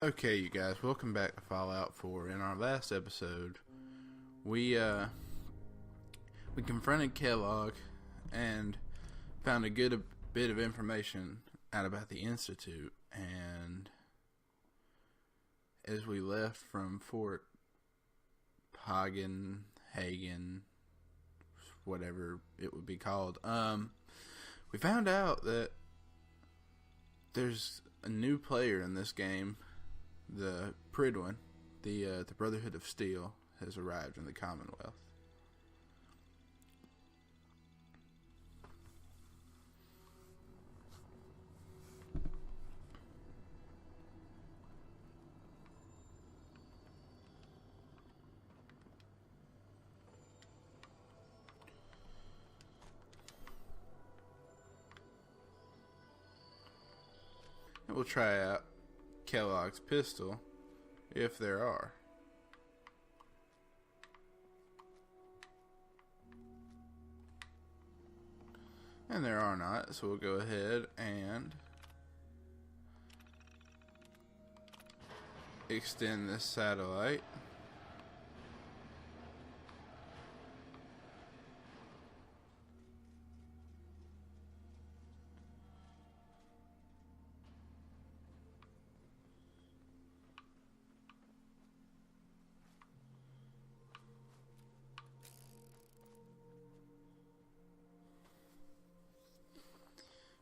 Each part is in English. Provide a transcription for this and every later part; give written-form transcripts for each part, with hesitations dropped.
Okay, you guys, welcome back to Fallout 4. In our last episode, we confronted Kellogg and found a good bit of information out about the Institute. And as we left from Fort Hagen, whatever it would be called, we found out that there's a new player in this game. The Pridwin, the Brotherhood of Steel, has arrived in the Commonwealth. And we'll try out Kellogg's pistol, if there are. And there are not, so we'll go ahead and extend this satellite.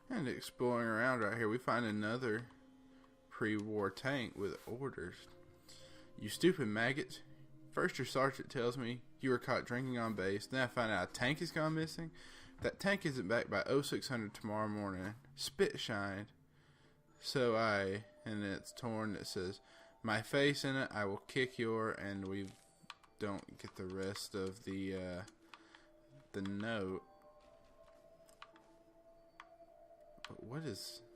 And exploring around right here, we find another pre-war tank with orders. You stupid maggots. First your sergeant tells me you were caught drinking on base. Then I find out a tank has gone missing. That tank isn't back by 0600 tomorrow morning. Spit shined. And it's torn. It says, my face in it, I will kick your, and we don't get the rest of the note. But what is...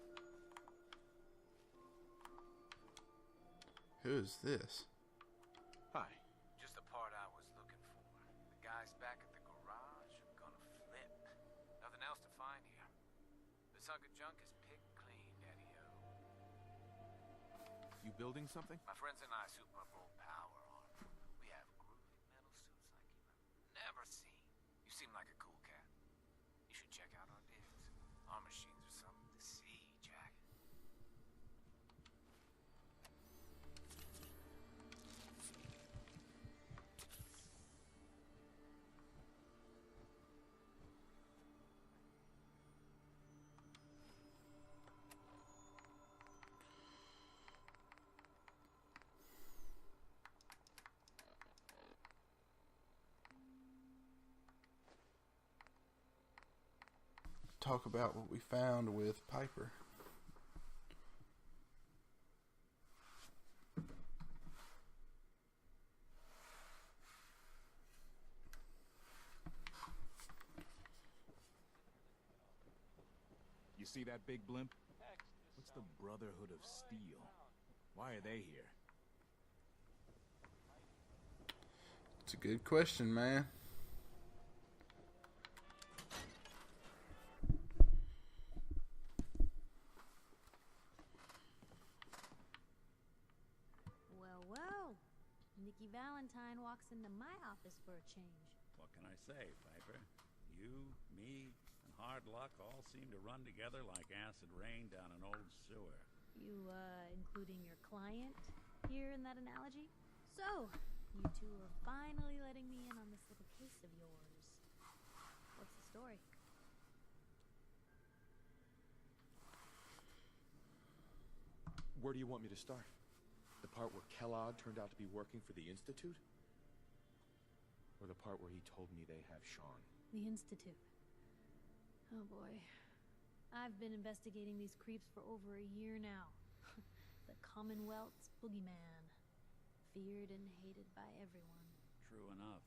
Who is this? Hi. Just the part I was looking for. The guys back at the garage are gonna flip. Nothing else to find here. This hunk of junk is picked clean, Daddy-o. You building something? My friends and I soup up old power armor. We have groovy metal suits like you've never seen. You seem like a cool cat. You should check out our digs. Our machines are something to see, Jack. Talk about what we found with Piper. You see that big blimp? What's the Brotherhood of Steel? Why are they here? It's a good question, man. Well, Valentine walks into my office for a change. What can I say, Piper? You, me, and hard luck all seem to run together like acid rain down an old sewer. You, including your client here in that analogy? So, you two are finally letting me in on this little case of yours. What's the story? Where do you want me to start? The part where Kellogg turned out to be working for the Institute? Or the part where he told me they have Sean? The Institute. Oh boy. I've been investigating these creeps for over a year now. The Commonwealth's boogeyman. Feared and hated by everyone. True enough.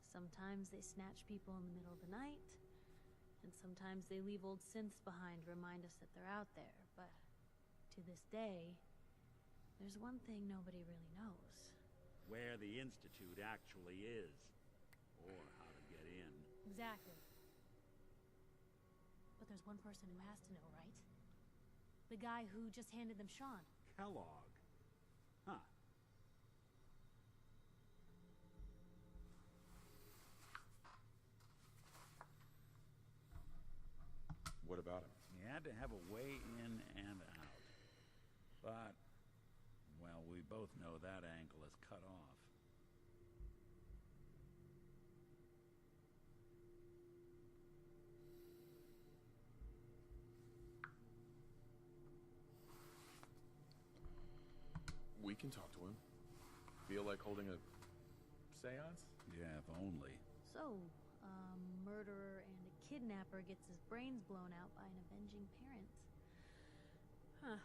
Sometimes they snatch people in the middle of the night, and sometimes they leave old synths behind to remind us that they're out there, but to this day, there's one thing nobody really knows. Where the Institute actually is. Or how to get in. Exactly. But there's one person who has to know, right? The guy who just handed them Sean. Kellogg. had to have a way in and out. But, well, we both know that angle is cut off. We can talk to him. Feel like holding a seance? Yeah, if only. So, a murderer and a kidnapper gets his brains blown out by an avenging parent. Huh.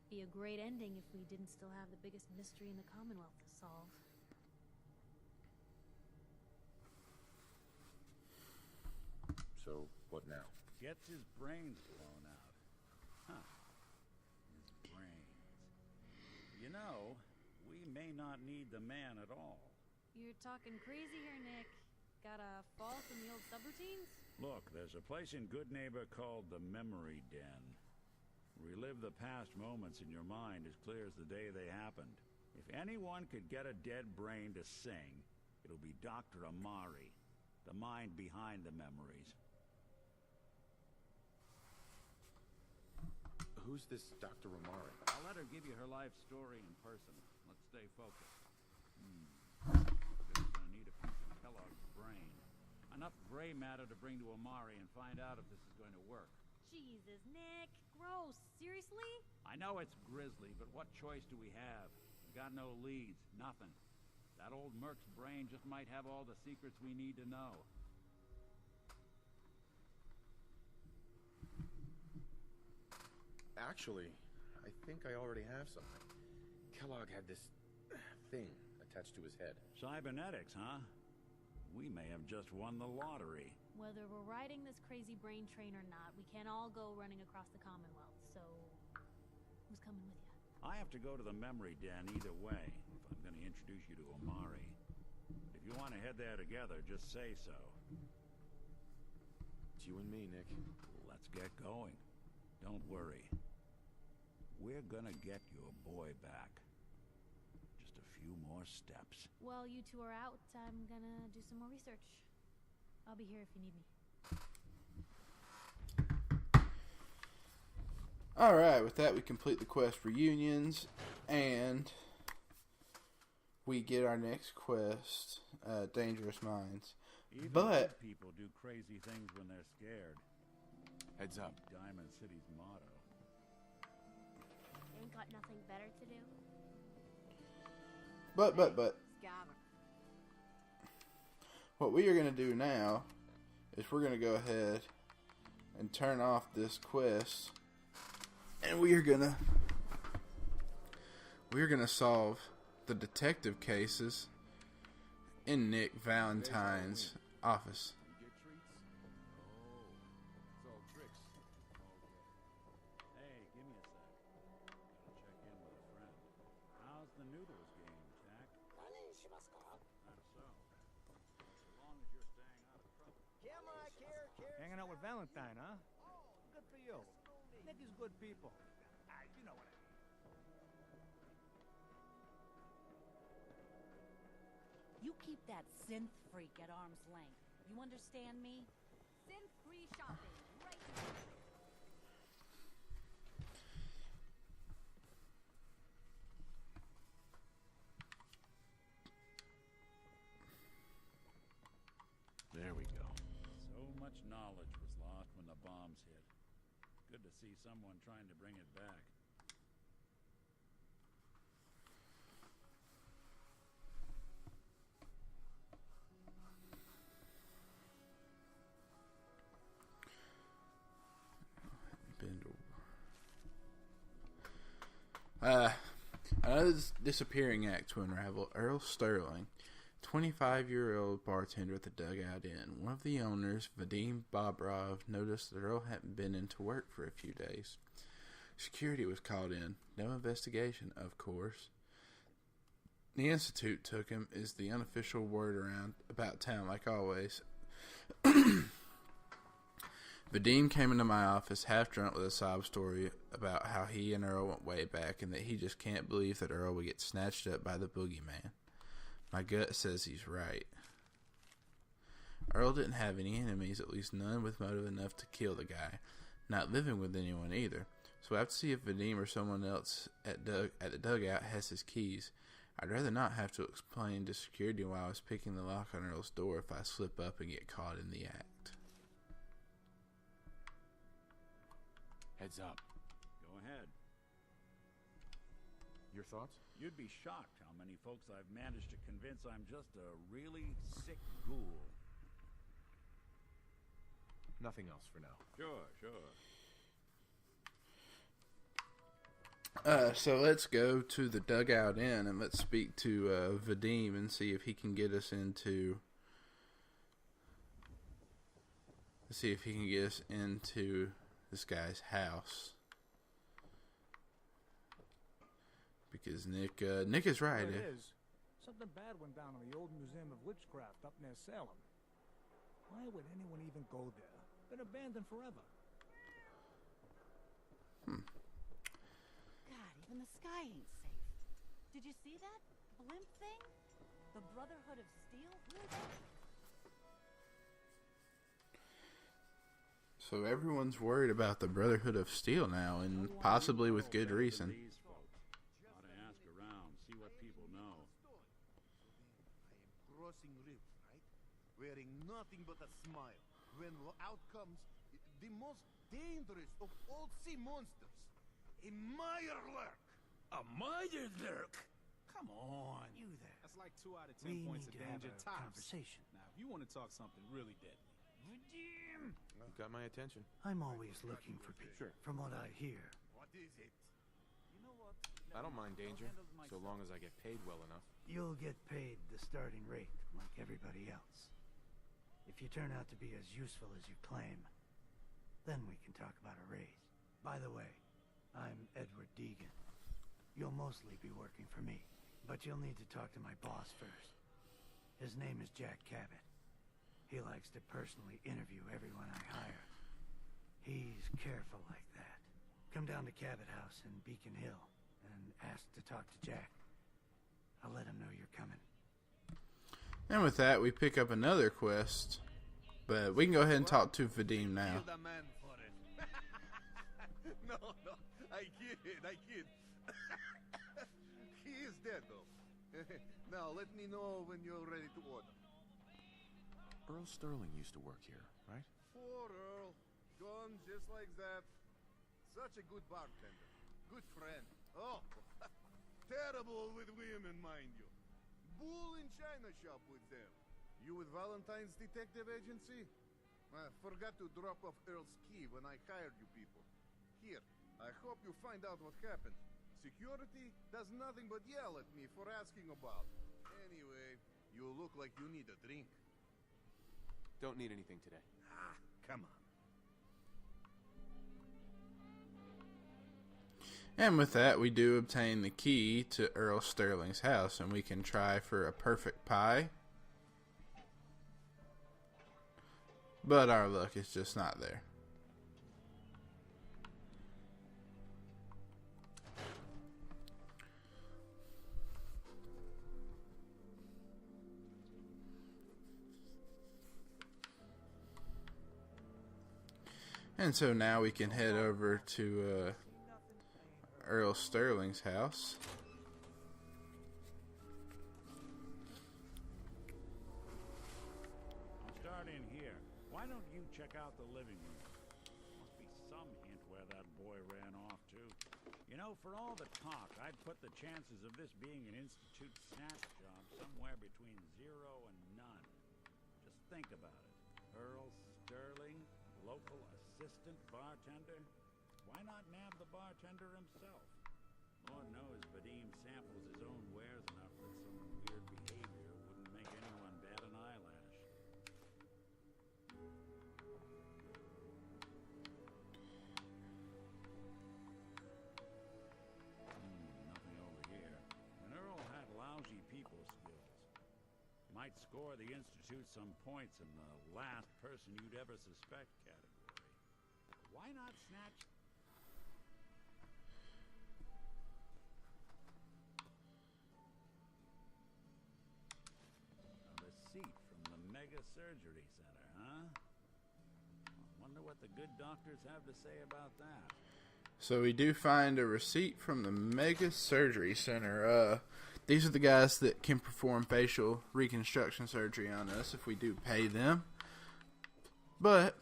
Be a great ending if we didn't still have the biggest mystery in the Commonwealth to solve. So, what now? Gets his brains blown out. Huh. His brains. You know, we may not need the man at all. You're talking crazy here, Nick. Got a fall from the old subroutines? Look, there's a place in Good Neighbor called the Memory Den. Relive the past moments in your mind as clear as the day they happened. If anyone could get a dead brain to sing, it'll be Dr. Amari, the mind behind the memories. Who's this Dr. Amari? I'll let her give you her life story in person. Let's stay focused. We're gonna need a piece of Kellogg's brain. Enough gray matter to bring to Amari and find out if this is going to work. Jesus, Nick. Gross. Seriously? I know it's grisly, but what choice do we have? We got no leads, nothing. That old merc's brain just might have all the secrets we need to know. Actually, I think I already have something. Kellogg had this thing attached to his head. Cybernetics, huh? We may have just won the lottery. Whether we're riding this crazy brain train or not, we can't all go running across the Commonwealth, so who's coming with you? I have to go to the Memory Den either way, if I'm going to introduce you to Amari. If you want to head there together, just say so. It's you and me, Nick. Let's get going. Don't worry. We're gonna get your boy back. Just a few more steps. While you two are out, I'm gonna do some more research. I'll be here if you need me. Alright, with that we complete the quest reunions, and we get our next quest, Dangerous Minds. Even But good people do crazy things when they're scared. Heads up. Diamond City's motto. Ain't got nothing better to do? but Scammer. what we are going to do now is we're going to go ahead and turn off this quest, and we're going to solve the detective cases in Nick Valentine's office. You get treats? Oh, it's all tricks. Hey, give me a sec. Gotta check in with a friend. How's the noodles game, Jack? That's so. As long as you're staying out of trouble. Hanging out with Valentine, huh? Good for you. Nick is good people. You know what I mean. You keep that synth freak at arm's length. You understand me? Synth-free shopping, right now. There we go. So much knowledge was lost when the bombs hit. Good to see someone trying to bring it back. Another disappearing act to unravel. Earl Sterling, 25-year-old bartender at the Dugout Inn. One of the owners, Vadim Bobrov, noticed that Earl hadn't been into work for a few days. Security was called in. No investigation, of course. The Institute took him is the unofficial word around about town, like always. Vadim came into my office half drunk with a sob story about how he and Earl went way back and that he just can't believe that Earl would get snatched up by the boogeyman. My gut says he's right. Earl didn't have any enemies, at least none with motive enough to kill the guy. not living with anyone either. So I have to see if Vadim or someone else at the dugout has his keys. I'd rather not have to explain to security while I was picking the lock on Earl's door if I slip up and get caught in the act. Heads up. Go ahead. Your thoughts? You'd be shocked how many folks I've managed to convince I'm just a really sick ghoul. Nothing else for now. Sure, sure. So let's go to the Dugout Inn and let's speak to Vadim and see if he can get us into. See if he can get us into this guy's house. Because Nick is right. It is. Something bad went down in the old Museum of Witchcraft up near Salem. Why would anyone even go there? Been abandoned forever. God, even the sky ain't safe. Did you see that? Blimp thing? The Brotherhood of Steel? Who are they? So everyone's worried about the Brotherhood of Steel now, and possibly with good reason. These folks. Ought to ask around, see what people know. I am crossing ribs, right? Wearing nothing but a smile. When out comes the most dangerous of all sea monsters, a Mirelurk. A Mirelurk? Come on. You there. That's like 2 out of 10 points of danger tops. Conversation. Now, if you want to talk something really deadly. Vadim! You got my attention. I'm always looking for people. Sure. From what I hear. What is it? You know what? I don't mind danger, so long as I get paid well enough. You'll get paid the starting rate, like everybody else. If you turn out to be as useful as you claim, then we can talk about a raise. By the way, I'm Edward Deegan. You'll mostly be working for me, but you'll need to talk to my boss first. His name is Jack Cabot. He likes to personally interview everyone I hire. He's careful like that. Come down to Cabot House in Beacon Hill and ask to talk to Jack. I'll let him know you're coming. And with that, we pick up another quest. But we can go ahead and talk to Vadim now. Kill the man for it. No, I kid. He is dead, though. Now, let me know when you're ready to order. Earl Sterling used to work here, right? Poor Earl. Gone just like that. Such a good bartender. Good friend. Oh, terrible with women, mind you. Bull in china shop with them. You with Valentine's detective agency? I forgot to drop off Earl's key when I hired you people. Here, I hope you find out what happened. Security does nothing but yell at me for asking about. Anyway, you look like you need a drink. Don't need anything today. Ah, come on. And with that, we do obtain the key to Earl Sterling's house, and we can try for a perfect pie. But our luck is just not there. And so now we can head over to Earl Sterling's house. I'll start in here. Why don't you check out the living room? Must be some hint where that boy ran off to. You know, for all the talk, I'd put the chances of this being an Institute snatch job somewhere between 0 and none. Just think about it. Earl Sterling, local assistant bartender? Why not nab the bartender himself? Lord knows Vadim samples his own wares enough that some weird behavior wouldn't make anyone bat an eyelash. Nothing over here. And Earl had lousy people skills. Might score the Institute some points in the last person you'd ever suspect category. Why not snatch... A receipt from the Mega Surgery Center, huh? Well, one Wonder what the good doctors have to say about that. So we do find a receipt from the Mega Surgery Center. These are the guys that can perform facial reconstruction surgery on us if we do pay them. But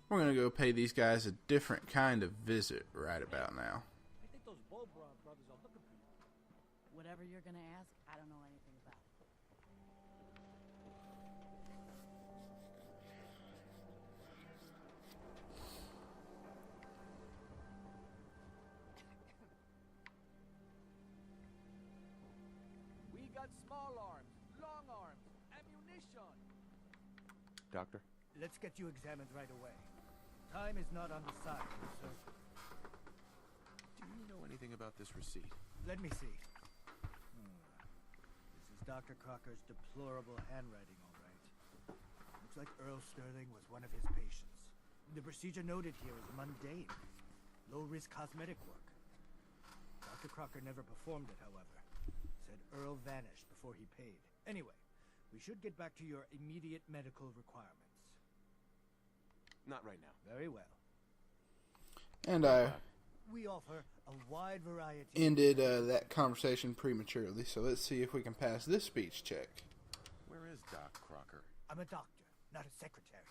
we're going to go pay these guys a different kind of visit right about now. I think those Bulbrough brothers are looking for you. Whatever you're gonna ask, I don't know anything about it. We got small arms, long arms, ammunition. Doctor? Let's get you examined right away. Time is not on the side, so Do you know anything about this receipt? let me see. This is Dr. Crocker's deplorable handwriting, all right. Looks like Earl Sterling was one of his patients. The procedure noted here is mundane. Low-risk cosmetic work. Dr. Crocker never performed it, however. Said Earl vanished before he paid. Anyway, we should get back to your immediate medical requirements. Not right now. Very well. And I We offer a wide variety... ended that conversation prematurely, so let's see if we can pass this speech check. Where is Doc Crocker? I'm a doctor, not a secretary.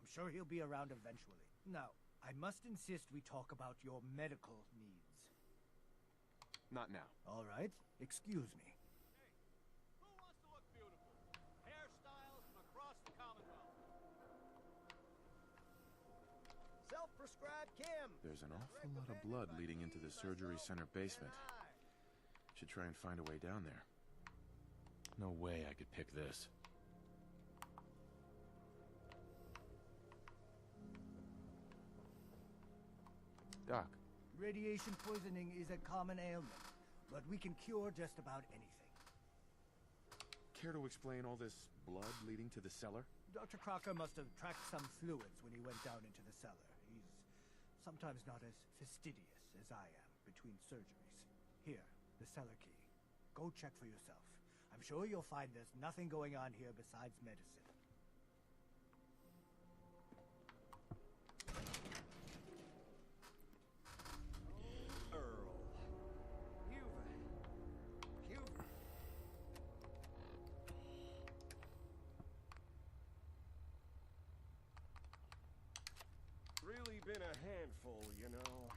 I'm sure he'll be around eventually. Now, I must insist we talk about your medical needs. Not now. All right, excuse me. Who wants to look beautiful? Hairstyles from across the Commonwealth. Self-prescribed Kim. There's an awful lot of blood leading into the surgery center basement. Should try and find a way down there. No way I could pick this. Doc, Radiation poisoning is a common ailment, but we can cure just about anything. care to explain all this blood leading to the cellar? Dr. Crocker must have tracked some fluids when he went down into the cellar. He's sometimes not as fastidious as I am between surgeries. Here, the cellar key. Go check for yourself. I'm sure you'll find there's nothing going on here besides medicine. Earl. You've... Really been a handful, you know.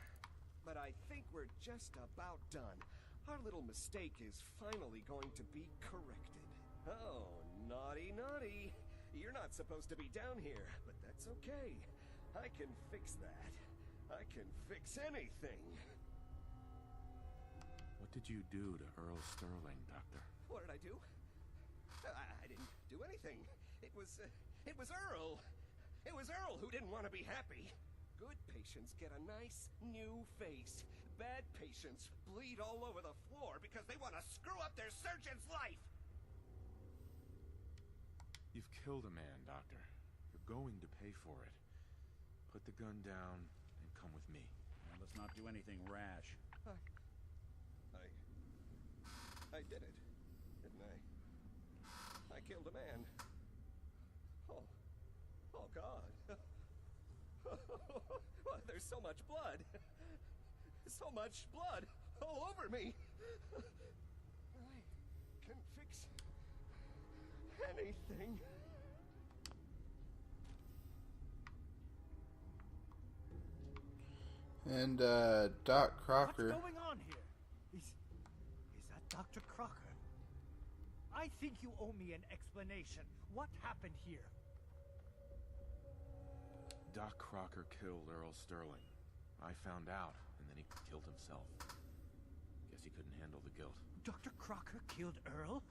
But I think we're just about done. Our little mistake is finally going to be corrected. Oh, naughty, naughty. You're not supposed to be down here, but that's okay. I can fix that. I can fix anything. What did you do to Earl Sterling, Doctor? What did I do? I didn't do anything. It was Earl. It was Earl who didn't want to be happy. Good patients get a nice new face. Bad patients bleed all over the floor because they want to screw up their surgeon's life. You've killed a man, Doctor. You're going to pay for it. Put the gun down and come with me. Now, let's not do anything rash. I did it, didn't I? I killed a man. Oh God. There's so much blood. So much blood all over me. I can fix anything. And Doc Crocker. What's going on here? Is that Dr. Crocker? I think you owe me an explanation. What happened here? Doc Crocker killed Earl Sterling. I found out, and then he killed himself. Guess he couldn't handle the guilt. Dr. Crocker killed Earl?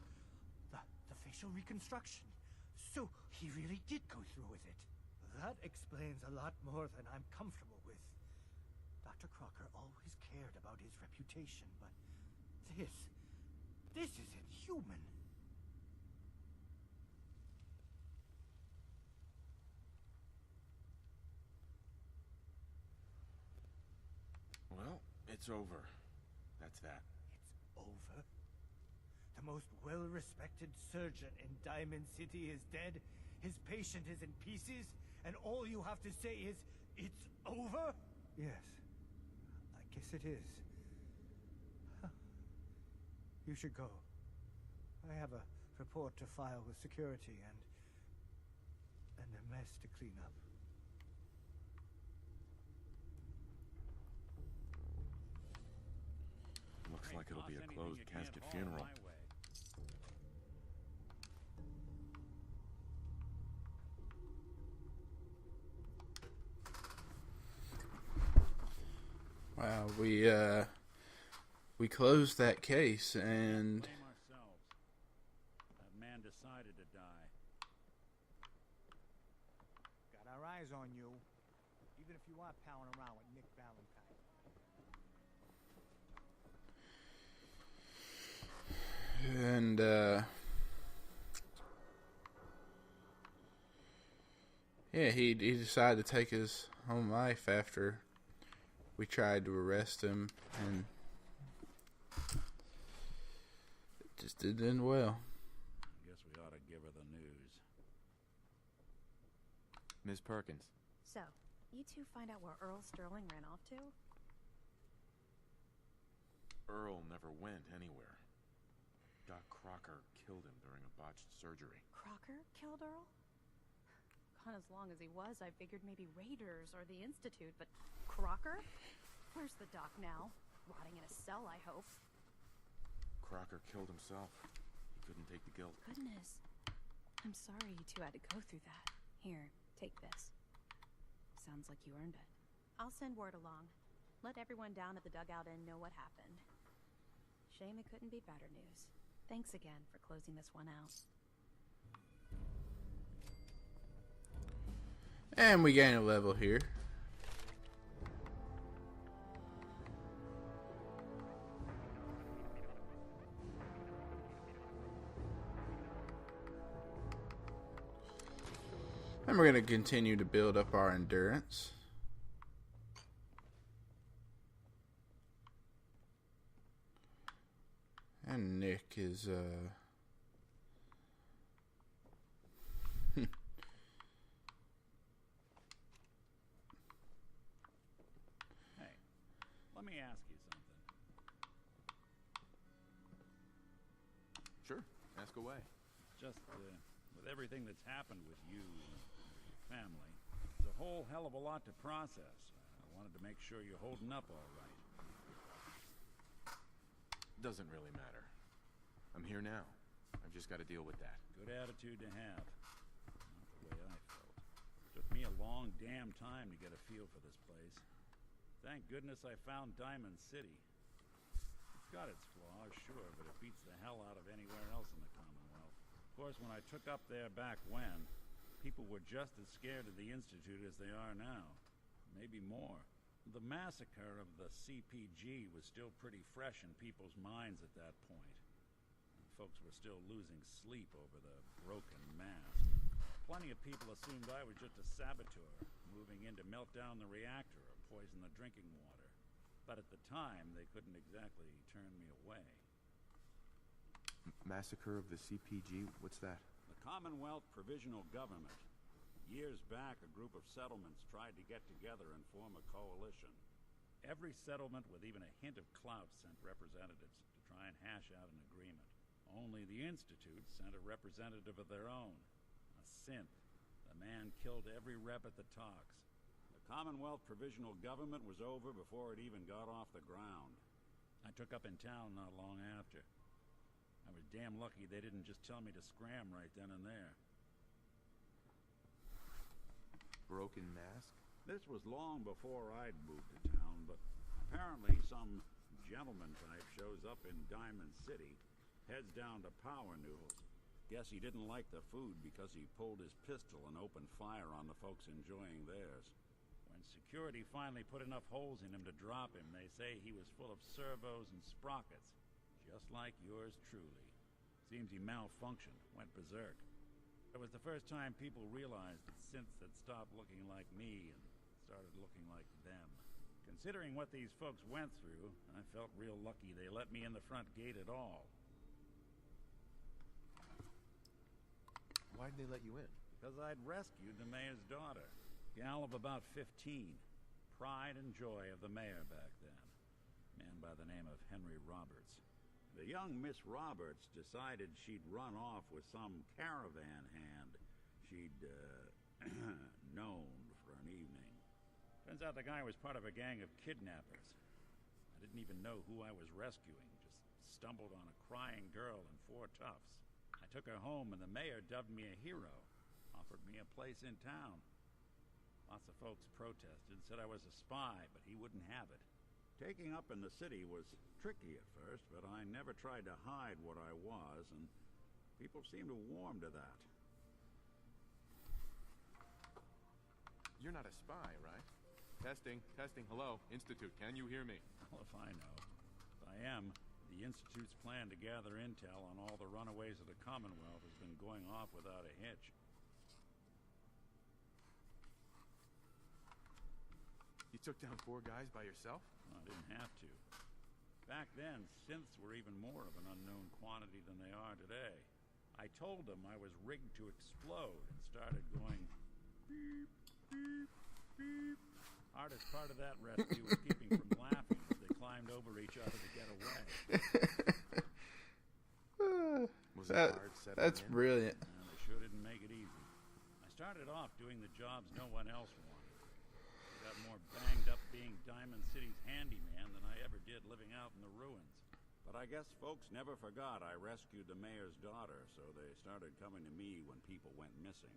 The facial reconstruction. So he really did go through with it. That explains a lot more than I'm comfortable with. Dr. Crocker always cared about his reputation, but this isn't human. Well, it's over. That's that. It's over? The most well-respected surgeon in Diamond City is dead, his patient is in pieces, and all you have to say is, It's over? Yes. I guess it is. Huh. You should go. I have a report to file with security and a mess to clean up. Looks like it'll be a closed casket funeral. Wow, we closed that case, and that man decided to die. Got our eyes on you, even if you are palling around with Nick Valentine. And yeah, he decided to take his own life after we tried to arrest him, and it just didn't end well. Guess we ought to give her the news. Miss Perkins. So, you two find out where Earl Sterling ran off to? Earl never went anywhere. Doc Crocker killed him during a botched surgery. Crocker killed Earl? Gone as long as he was, I figured maybe Raiders or the Institute, but Crocker? Where's the doc now? Rotting in a cell, I hope. Crocker killed himself. He couldn't take the guilt. Goodness. I'm sorry you two had to go through that. Here, take this. Sounds like you earned it. I'll send word along. Let everyone down at the dugout inn know what happened. Shame it couldn't be better news. Thanks again for closing this one out. And we gain a level here. And we're going to continue to build up our endurance. And Nick is, Hey, let me ask you something. Sure, ask away. Just, with everything that's happened with you and your family, it's a whole hell of a lot to process. I wanted to make sure you're holding up all right. Doesn't really matter. I'm here now. I've just got to deal with that. Good attitude to have. Not the way I felt. Took me a long damn time to get a feel for this place. Thank goodness I found Diamond City. It's got its flaws, sure, but it beats the hell out of anywhere else in the Commonwealth. Of course, when I took up there back when, people were just as scared of the Institute as they are now. Maybe more. The massacre of the CPG was still pretty fresh in people's minds at that point. And folks were still losing sleep over the broken mask. Plenty of people assumed I was just a saboteur, moving in to melt down the reactor or poison the drinking water. But at the time, they couldn't exactly turn me away. Massacre of the CPG? What's that? The Commonwealth Provisional Government. Years back, a group of settlements tried to get together and form a coalition. Every settlement with even a hint of clout sent representatives to try and hash out an agreement. Only the Institute sent a representative of their own. A synth. The man killed every rep at the talks. The Commonwealth Provisional Government was over before it even got off the ground. I took up in town not long after. I was damn lucky they didn't just tell me to scram right then and there. Broken mask? This was long before I'd moved to town, but apparently some gentleman type shows up in Diamond City, heads down to Power Noodles. Guess he didn't like the food because he pulled his pistol and opened fire on the folks enjoying theirs. When security finally put enough holes in him to drop him, they say he was full of servos and sprockets, just like yours truly. Seems he malfunctioned, went berserk. It was the first time people realized that synths had stopped looking like me and started looking like them. Considering what these folks went through, I felt real lucky they let me in the front gate at all. Why'd they let you in? Because I'd rescued the mayor's daughter. Gal of about 15. Pride and joy of the mayor back then. Man by the name of Henry Roberts. The young Miss Roberts decided she'd run off with some caravan hand she'd, known for an evening. Turns out the guy was part of a gang of kidnappers. I didn't even know who I was rescuing. Just stumbled on a crying girl and 4 toughs. I took her home and the mayor dubbed me a hero. Offered me a place in town. Lots of folks protested, said I was a spy, but he wouldn't have it. Taking up in the city was tricky at first, but I never tried to hide what I was, and people seemed to warm to that. You're not a spy, right? Testing, hello, Institute, can you hear me? Well, if I know. If I am, the Institute's plan to gather intel on all the runaways of the Commonwealth has been going off without a hitch. You took down 4 guys by yourself? Well, I didn't have to. Back then, synths were even more of an unknown quantity than they are today. I told them I was rigged to explode and started going beep, beep, beep. Hardest part of that rescue was keeping from laughing as they climbed over each other to get away. Was it hard settling That's in? brilliant. And they sure didn't make it easy. I started off doing the jobs no one else wanted. I got more banged up being Diamond City's handyman than I ever did living out in the ruins. But I guess folks never forgot I rescued the mayor's daughter, so they started coming to me when people went missing.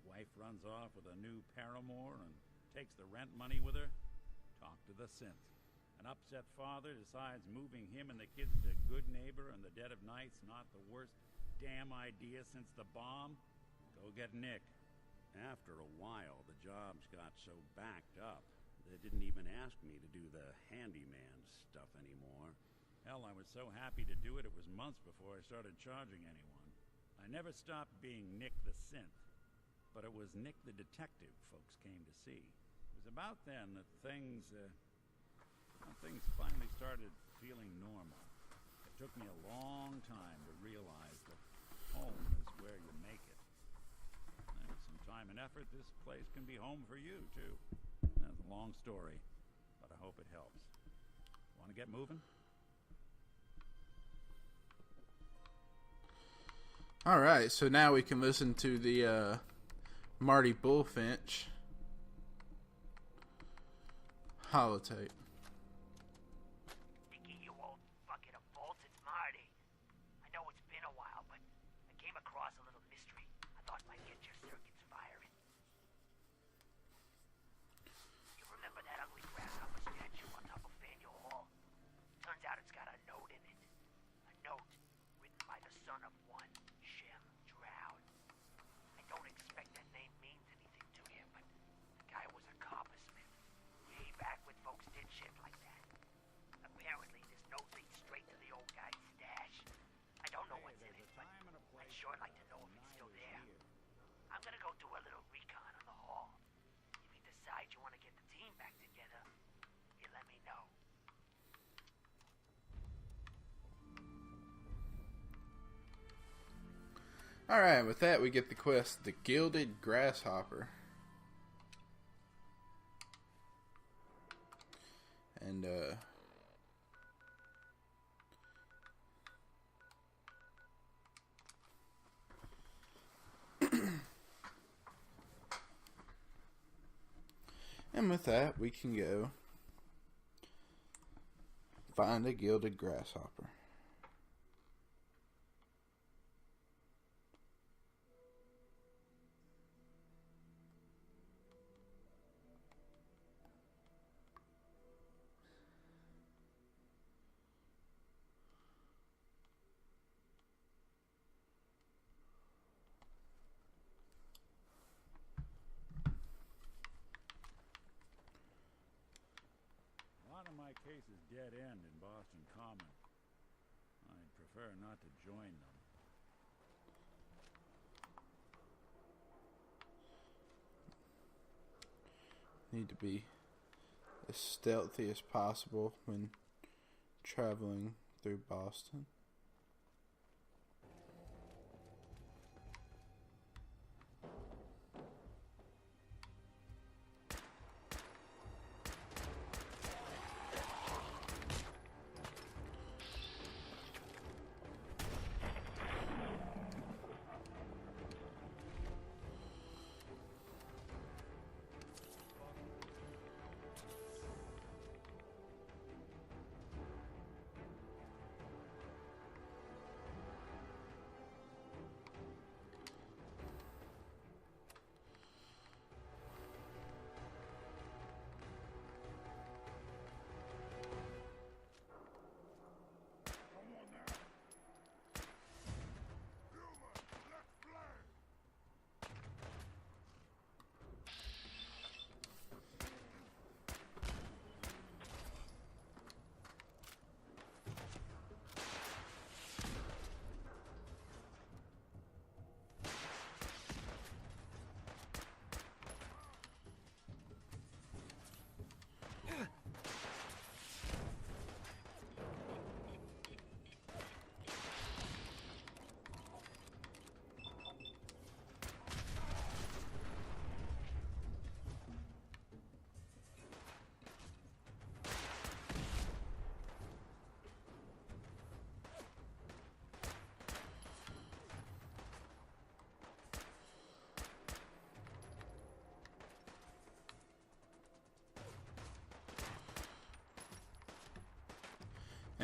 Wife runs off with a new paramour and takes the rent money with her. Talk to the synth. An upset father decides moving him and the kids to Good Neighbor in the dead of night's not the worst damn idea since the bomb. Go get Nick. After a while, the jobs got so backed up, they didn't even ask me to do the handyman stuff anymore. Hell, I was so happy to do it, it was months before I started charging anyone. I never stopped being Nick the Synth, but it was Nick the Detective folks came to see. It was about then that things finally started feeling normal. It took me a long time to realize that home is where you make it. With some time and effort, this place can be home for you, too. That's a long story, but I hope it helps. Want to get moving? Alright, so now we can listen to the Marty Bullfinch holotape. Nicky, you old bucket of bolts, it's Marty. I know it's been a while, but I came across a little mystery I thought might get your circuits firing. You remember that ugly grasshopper statue on top of Faneuil Hall? Turns out it's got a note in it. A note written by the son of one Shem Droud. I don't expect that name means anything to you, but the guy was a coppersmith. Way back when folks did shit like that. Apparently, this note leads straight to the old guy's stash. I don't know what's in it, but I'd sure like to know if it's still there. I'm gonna go do a little recon on the hall. If you decide you want to get the team back together, you let me know. Alright, with that we get the quest, The Gilded Grasshopper. And, and with that, we can go find a gilded grasshopper. A lot of my cases dead end in Boston Common. I'd prefer not to join them. Need to be as stealthy as possible when traveling through Boston.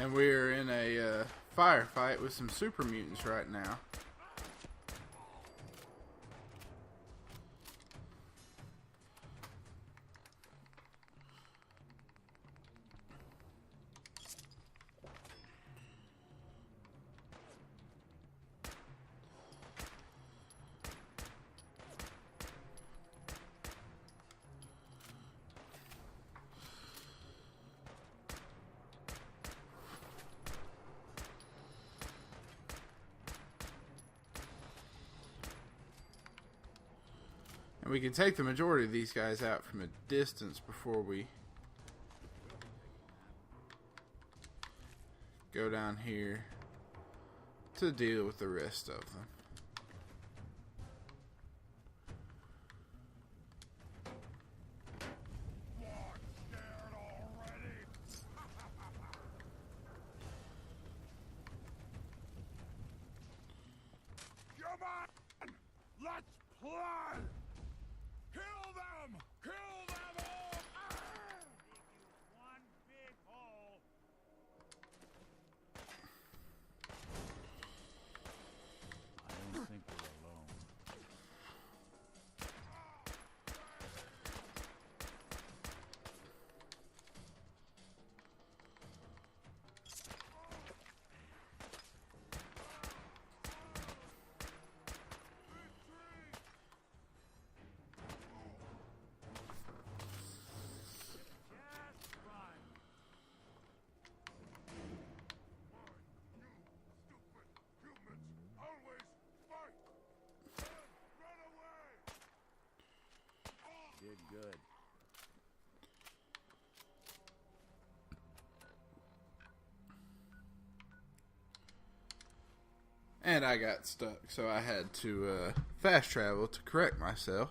And we're in a firefight with some super mutants right now. And we can take the majority of these guys out from a distance before we go down here to deal with the rest of them. Come on! Let's play! Kill them! Kill them all! Dig you one big hole. I don't think we're alone. Did good. And I got stuck, so I had to fast travel to correct myself.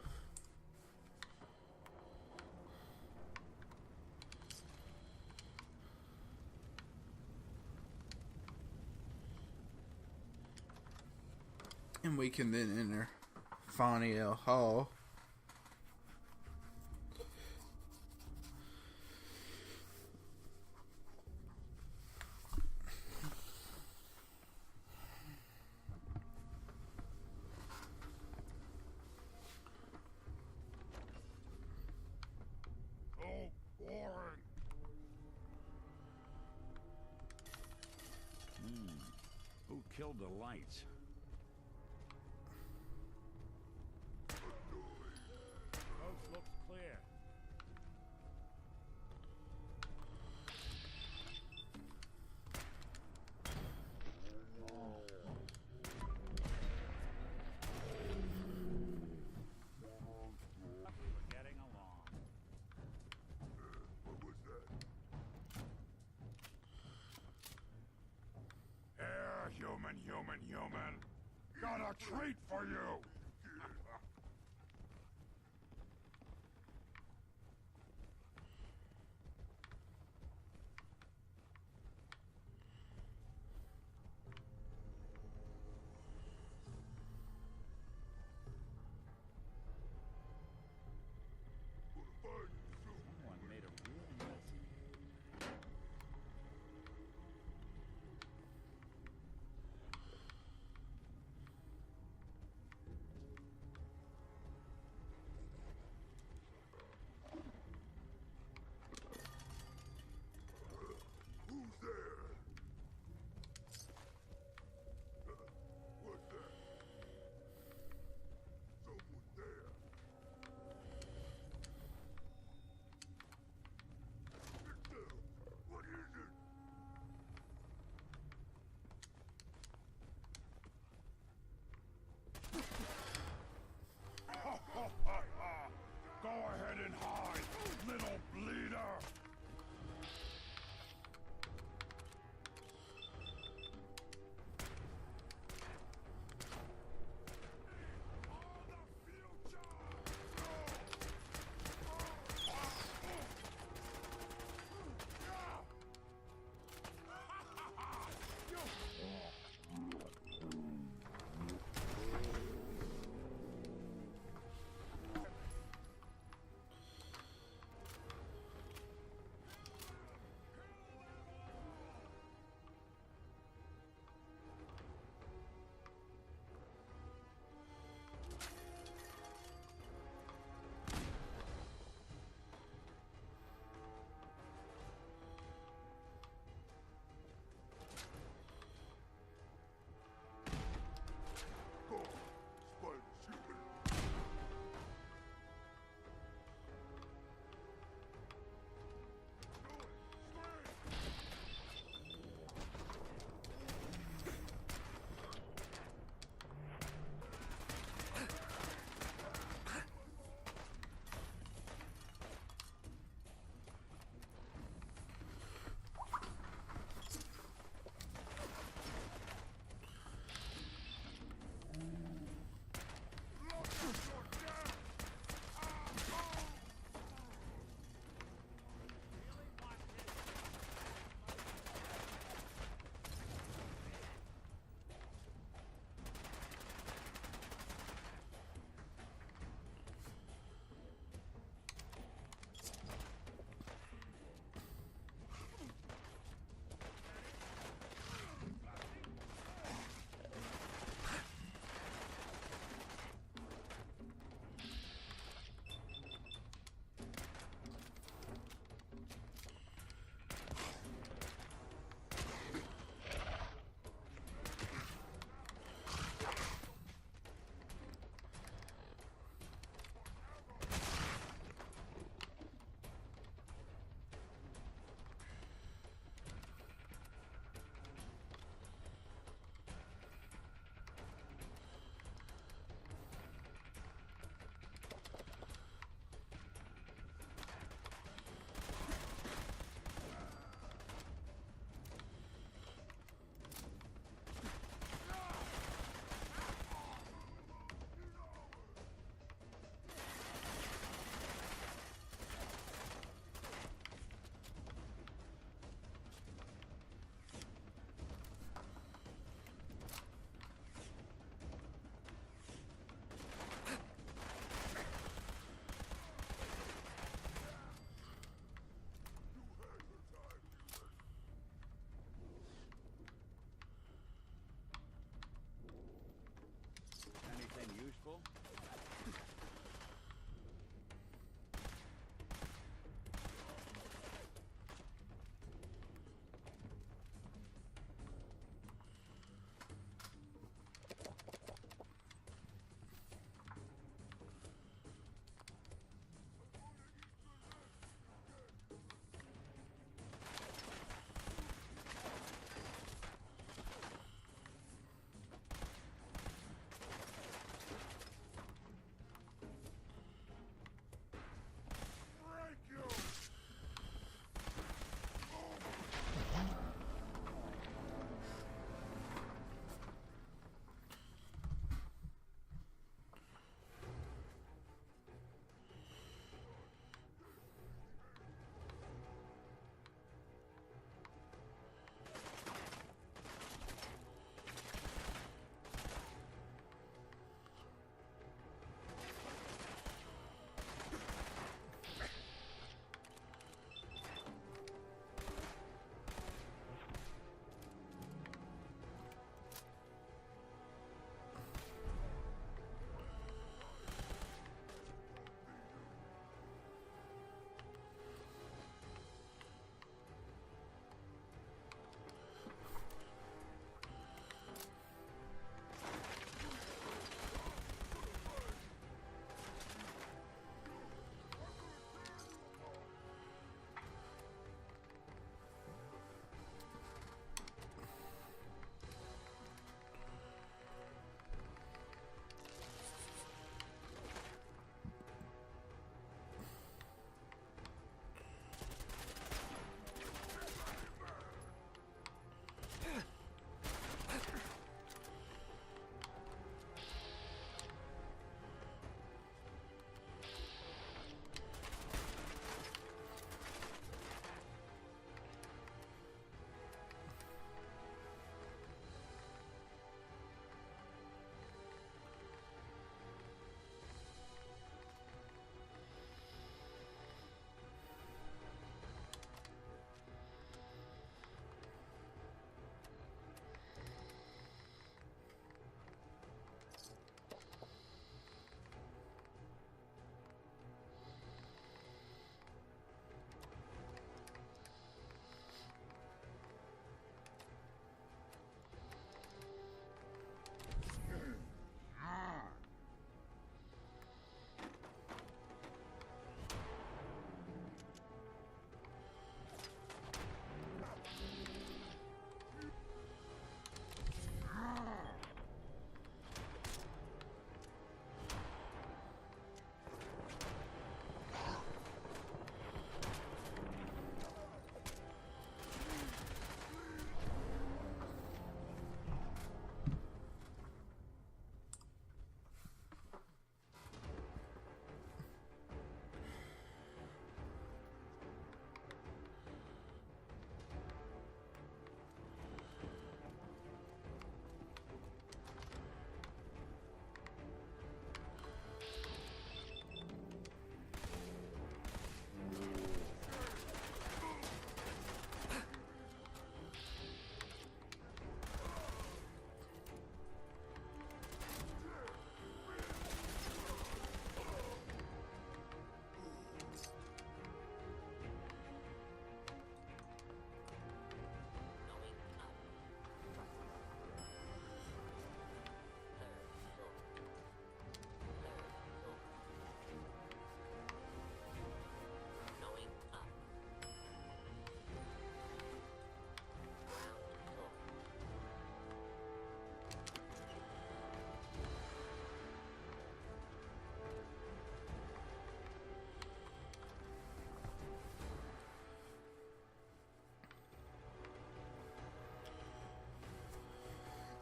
And we can then enter Foniel Hall. Who killed the lights? Coast looks clear. We're getting along. What was that? Human. Got a treat for you! Someone made a real mess.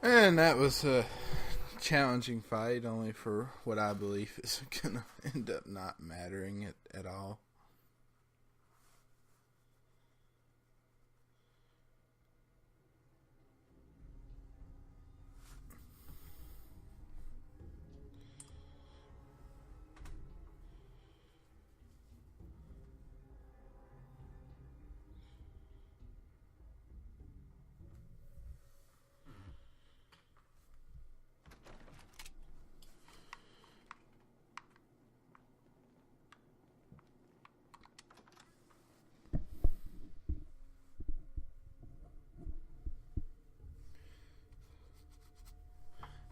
And that was a challenging fight, only for what I believe is going to end up not mattering at all.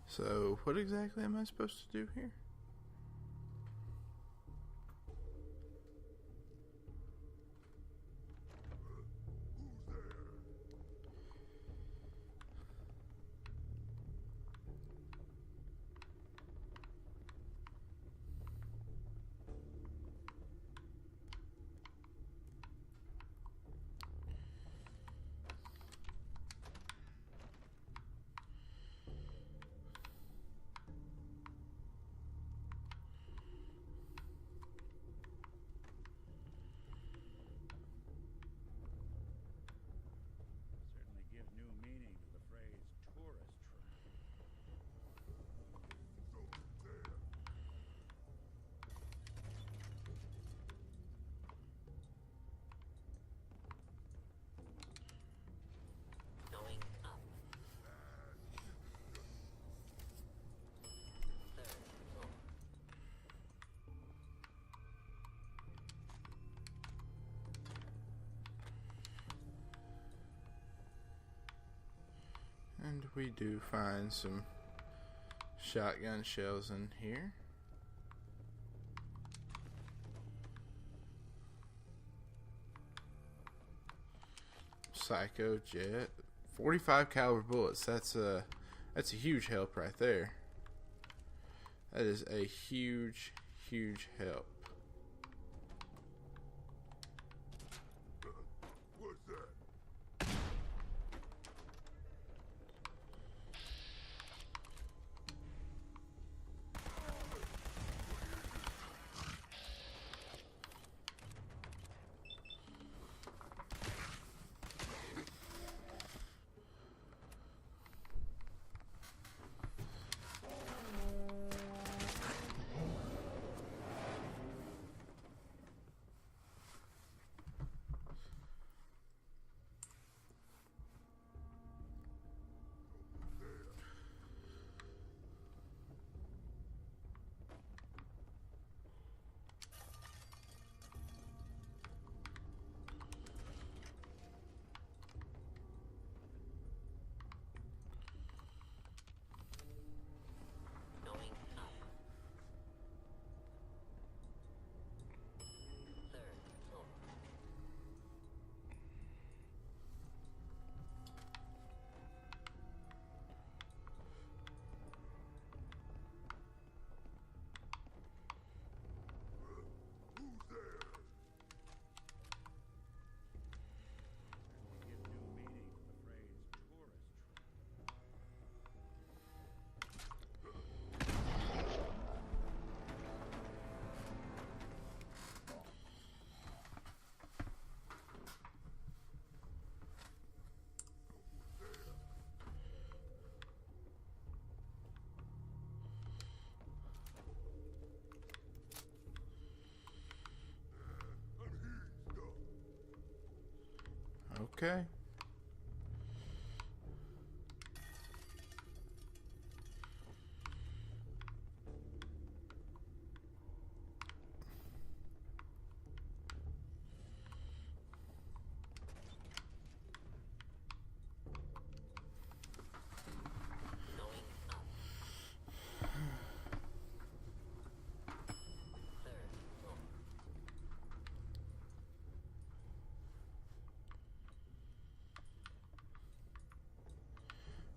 So, what exactly am I supposed to do here? Certainly give new meaning to the phrase tourist trap. Going up. Third floor. And we do find some shotgun shells in here. Psycho jet, 45 caliber bullets. That's a huge help right there. That is a huge help. What's that? Going up. Third floor. Who's there? Certainly give new meaning to the phrase tourist trap. Okay. Going up. Third floor.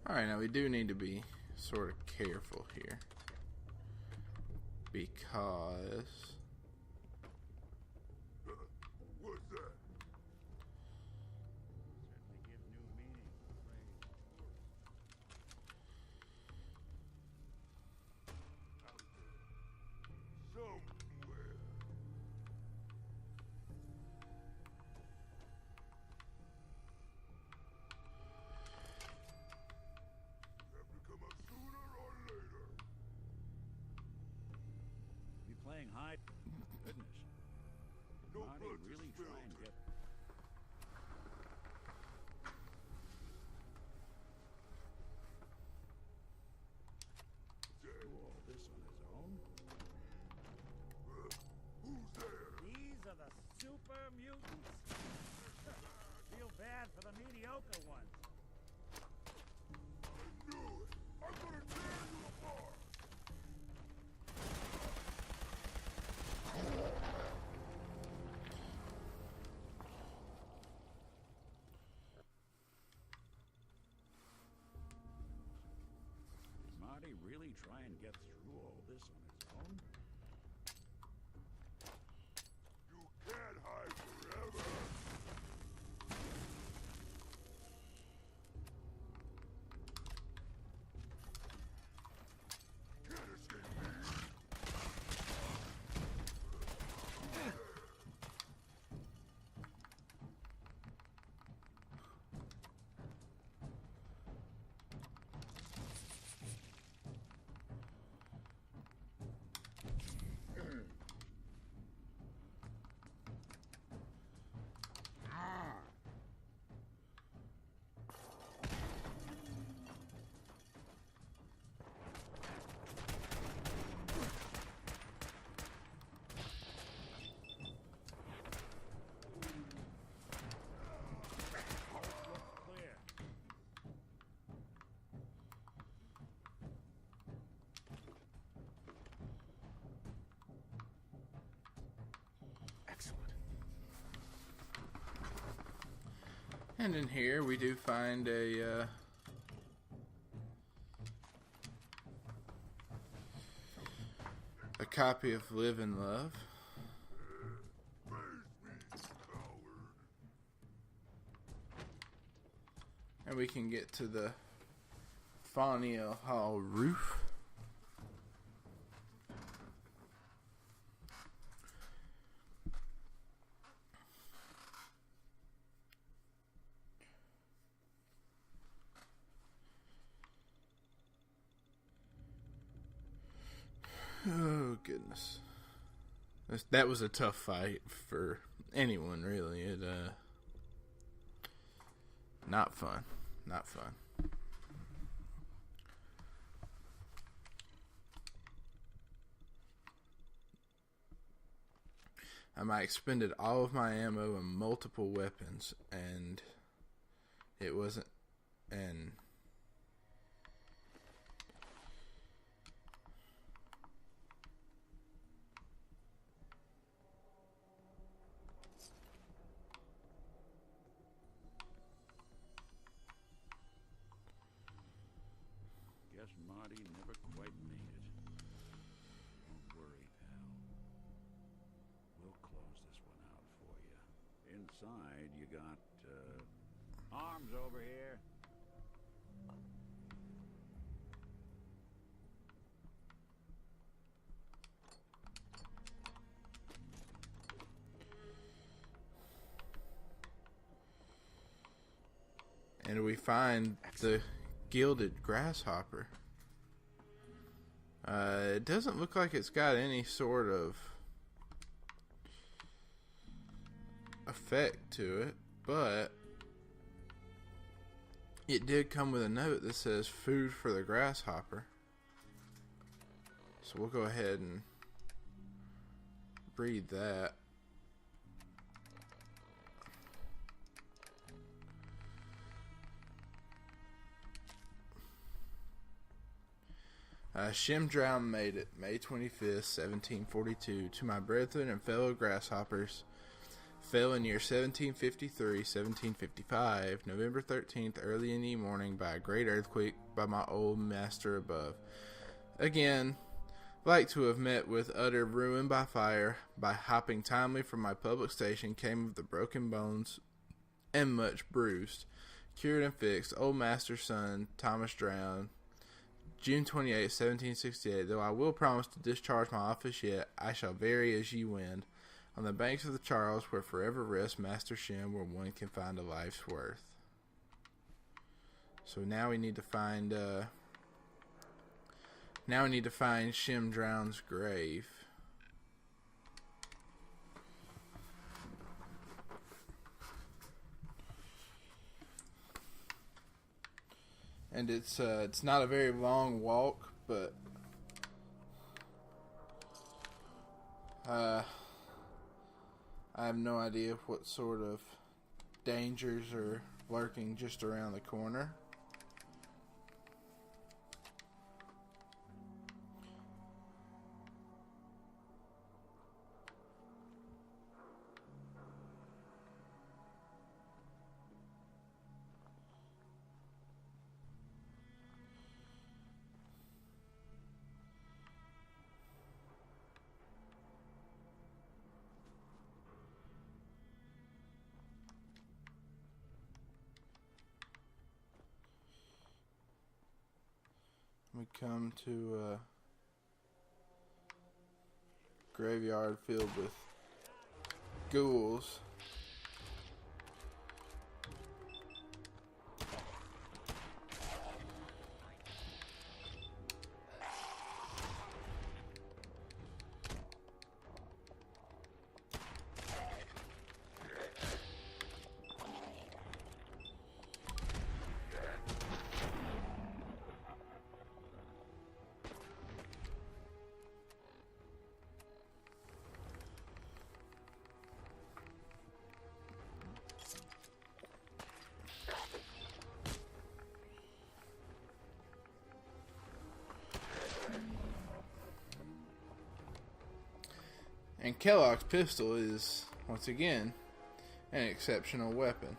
Alright, now we do need to be sort of careful here. Because What's that? Certainly give new meaning to the phrase tourist trap. playing hide. Goodness. Marty really try and get. Do all this on his own? These are the super mutants. Feel bad for the mediocre ones. Did Marty really try and get through all this on his own? You can't hide forever. Can't escape me. Clear. Excellent. And in here we do find a copy of Live and Love. And we can get to the Faunia Hall roof. Oh, goodness. That was a tough fight for anyone, really. Not fun. Not fun. I expended all of my ammo and multiple weapons, and it wasn't... And... Guess Marty never quite made it. Don't worry, pal. We'll close this one out for you. Inside, you got, arms over here. And we find the gilded grasshopper. It doesn't look like it's got any sort of effect to it, but it did come with a note that says food for the grasshopper. So we'll go ahead and read that. Shimdrown made it, May 25th, 1742, to my brethren and fellow grasshoppers. Fell in year 1753, 1755, November 13th, early in the morning, by a great earthquake by my old master above. Again, like to have met with utter ruin by fire, by hopping timely from my public station, came of the broken bones and much bruised, cured and fixed, old master's son, Thomas drowned. June 28, 1768. Though I will promise to discharge my office yet, I shall vary as ye wind, on the banks of the Charles, where forever rests Master Shim, where one can find a life's worth. So now we need to find Shimdrown's grave. And it's not a very long walk, but I have no idea what sort of dangers are lurking just around the corner. We come to a graveyard filled with ghouls. And Kellogg's pistol is, once again, an exceptional weapon.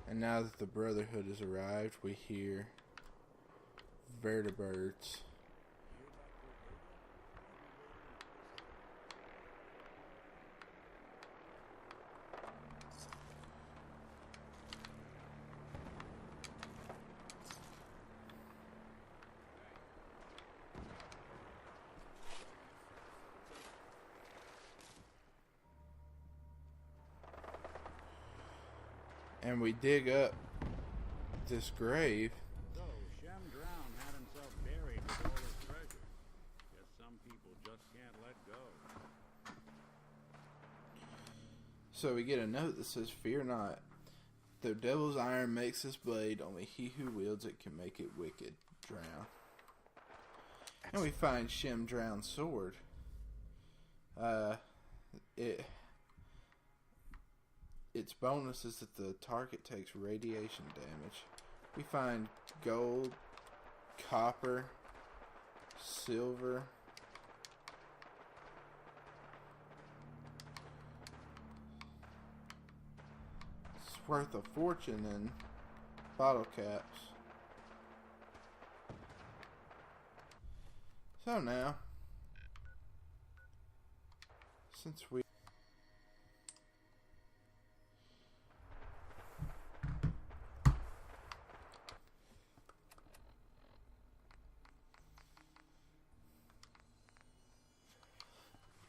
And now that the Brotherhood has arrived, we hear vertebrates. And we dig up this grave. So, Shem Drown had himself buried with all his treasure. Guess some people just can't let go. So we get a note that says, "Fear not. Though devil's iron makes this blade, only he who wields it can make it wicked. Drown." And we find Shem Drown's sword. Its bonus is that the target takes radiation damage. We find gold, copper, silver, it's worth a fortune in bottle caps. So now, since we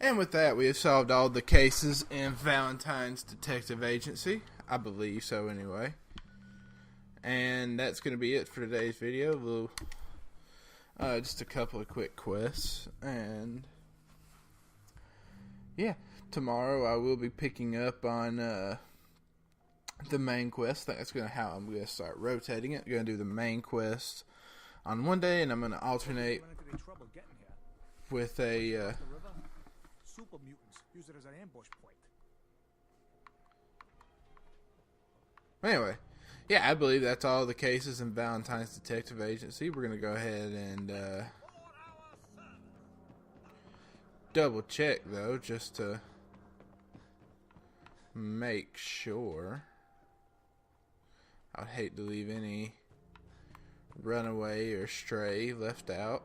And with that, we have solved all the cases in Valentine's Detective Agency. I believe so, anyway. And that's going to be it for today's video. Just a couple of quick quests. And yeah, tomorrow I will be picking up on the main quest. That's how I'm going to start rotating it. I'm going to do the main quest on one day, and I'm going to alternate with a super mutants use it as an ambush point. Anyway, yeah, I believe that's all the cases in Valentine's Detective Agency. We're going to go ahead and double check, though, just to make sure. I'd hate to leave any runaway or stray left out.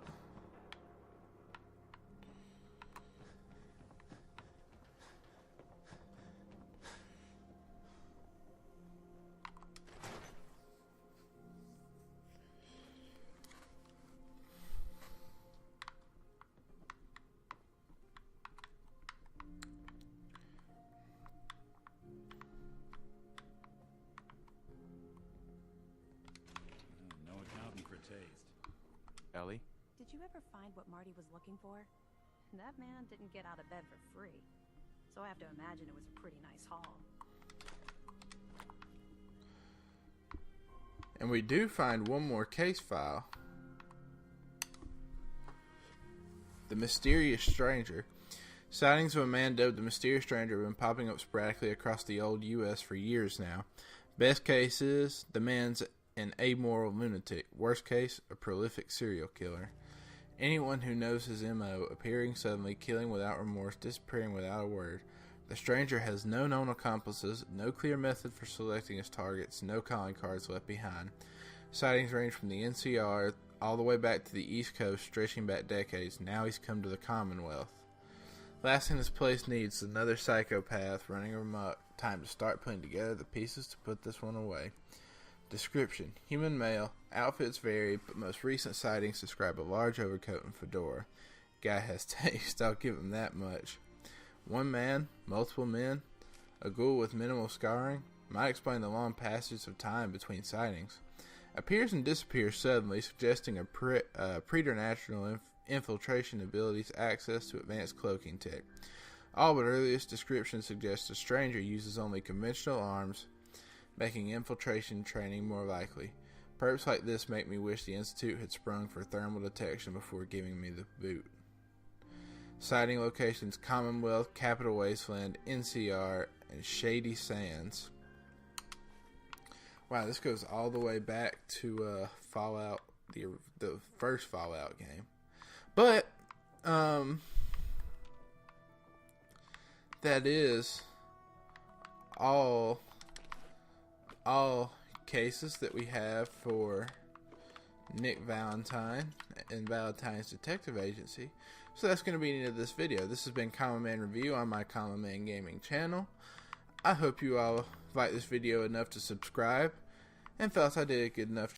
Ellie? Did you ever find what Marty was looking for? That man didn't get out of bed for free. So I have to imagine it was a pretty nice haul. And we do find one more case file. The Mysterious Stranger. Sightings of a man dubbed the Mysterious Stranger have been popping up sporadically across the old U.S. for years now. Best case is the man's an amoral lunatic. Worst case, a prolific serial killer. Anyone who knows his M.O., appearing suddenly, killing without remorse, disappearing without a word. The stranger has no known accomplices, no clear method for selecting his targets, no calling cards left behind. Sightings range from the NCR all the way back to the East Coast, stretching back decades. Now he's come to the Commonwealth. Last thing this place needs is another psychopath running amok. Time to start putting together the pieces to put this one away. Description: human male, outfits vary, but most recent sightings describe a large overcoat and fedora. Guy has taste, I'll give him that much. One man, multiple men, a ghoul with minimal scarring, might explain the long passage of time between sightings. Appears and disappears suddenly, suggesting a preternatural infiltration abilities, access to advanced cloaking tech. All but earliest descriptions suggest the stranger uses only conventional arms, making infiltration training more likely. Perps like this make me wish the Institute had sprung for thermal detection before giving me the boot. Sighting locations: Commonwealth, Capital Wasteland, NCR, and Shady Sands. Wow, this goes all the way back to Fallout, the first Fallout game. But that is all cases that we have for Nick Valentine and Valentine's Detective Agency. So that's going to be the end of this video. This has been Common Man Review on my Common Man Gaming channel. I hope you all liked this video enough to subscribe and felt I did a good enough